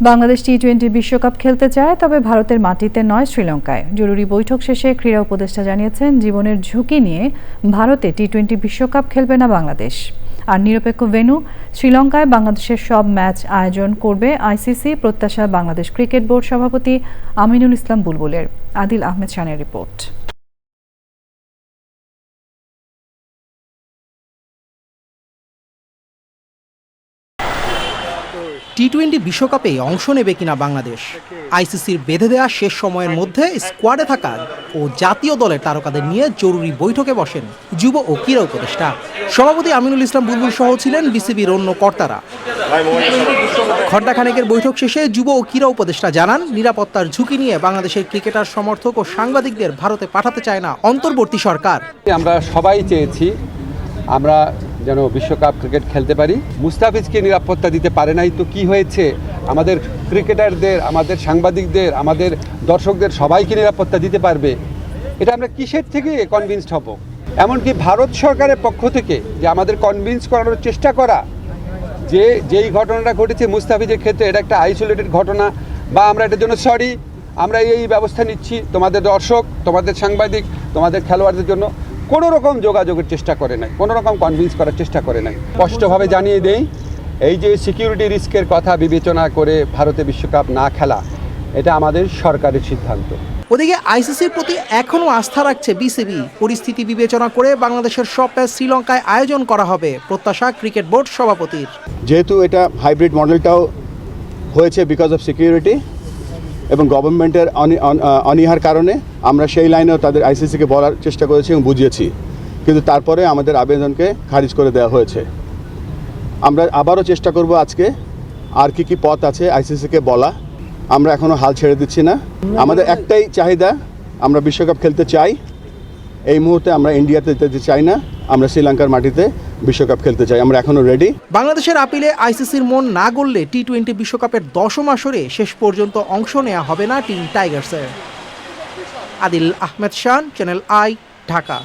বাংলাদেশ টি-20 বিশ্বকাপ খেলতে চায়, তবে ভারতের মাটিতে নয়, শ্রীলঙ্কায়। জরুরি বৈঠক শেষে ক্রীড়া উপদেষ্টা জানিয়েছেন, জীবনের ঝুঁকি নিয়ে ভারতে টি-20 বিশ্বকাপ খেলবে না বাংলাদেশ। আর নিরপেক্ষ ভেন্যু শ্রীলঙ্কায় বাংলাদেশের সব ম্যাচ আয়োজন করবে আইসিসি, প্রত্যাশা বাংলাদেশ ক্রিকেট বোর্ড সভাপতি আমিনুল ইসলাম বুলবুলের। আদিল আহমেদ শানের রিপোর্ট। টি-20 বিশ্বকাপে অংশ নেবে কিনা বাংলাদেশ? আইসিসির বেঁধে দেওয়া শেষ সময়ের মধ্যে স্কোয়াডে থাকা ও জাতীয় দলের তারকাদের নিয়ে জরুরি বৈঠকে বসেন যুব ও ক্রীড়া উপদেষ্টা। সভাপতি আমিনুল ইসলাম বুলবুল সহ ছিলেন বিসিবির অন্য কর্তারা। ঘণ্টাখানেকের বৈঠক শেষে যুব ও ক্রীড়া উপদেষ্টা জানান, নিরাপত্তার ঝুঁকি নিয়ে বাংলাদেশের ক্রিকেটার, সমর্থক ও সাংবাদিকদের ভারতে পাঠাতে চায় না অন্তর্বর্তী সরকার। আমরা সবাই চেয়েছি আমরা যেন বিশ্বকাপ ক্রিকেট খেলতে পারি। মুস্তাফিজকে নিরাপত্তা দিতে পারে নাই তো কি হয়েছে? আমাদের ক্রিকেটারদের, আমাদের সাংবাদিকদের, আমাদের দর্শকদের সবাইকে নিরাপত্তা দিতে পারবে। এটা আমরা কিসের থেকে কনভিন্সড হব? এমনকি ভারত সরকারের পক্ষ থেকে যে আমাদের কনভিন্স করানোর চেষ্টা করা যে যেই ঘটনাটা ঘটেছে মুস্তাফিজের ক্ষেত্রে এটা একটা আইসোলেটেড ঘটনা, বা আমরা এটার জন্য সরি, আমরা এই ব্যবস্থা নিচ্ছি, তোমাদের দর্শক, তোমাদের সাংবাদিক, তোমাদের খেলোয়াড়দের জন্য কোনো রকম যোগাযোগের চেষ্টা করে নাই, কোনো রকম কনভিন্স করার চেষ্টা করে নাই। স্পষ্টভাবে জানিয়ে দেই, এই যে সিকিউরিটি রিস্কের কথা বিবেচনা করে ভারতে বিশ্বকাপ না খেলা, এটা আমাদের সরকারের সিদ্ধান্ত। ওদিকে আইসিসির প্রতি এখনও আস্থা রাখছে বিসিবি। পরিস্থিতি বিবেচনা করে বাংলাদেশের সব ম্যাচ শ্রীলঙ্কায় আয়োজন করা হবে, প্রত্যাশা ক্রিকেট বোর্ড সভাপতির। যেহেতু এটা হাইব্রিড মডেলটাও হয়েছে বিকজ অফ সিকিউরিটি এবং গভর্নমেন্টের অনীহার কারণে আমরা সেই লাইনেও তাদের আইসিসিকে বলার চেষ্টা করেছি এবং বুঝিয়েছি, কিন্তু তারপরে আমাদের আবেদনকে খারিজ করে দেওয়া হয়েছে। আমরা আবারও চেষ্টা করব আজকে আর কি পথ আছে আইসিসিকে বলা। আমরা এখনও হাল ছেড়ে দিচ্ছি না। আমাদের একটাই চাহিদা, আমরা বিশ্বকাপ খেলতে চাই। এই মুহূর্তে আমরা ইন্ডিয়াতে যেতে চাই না, আমরা শ্রীলঙ্কার মাটিতে বিশ্বকাপ খেলতে চাই। আমরা এখনও রেডি। বাংলাদেশের আপিলে আইসিসির মন না গড়লে টি-20 বিশ্বকাপের 10ম আসরে শেষ পর্যন্ত অংশ নেওয়া হবে না টিম টাইগার্সের। Adil Ahmed Shan, channel I, Dhaka.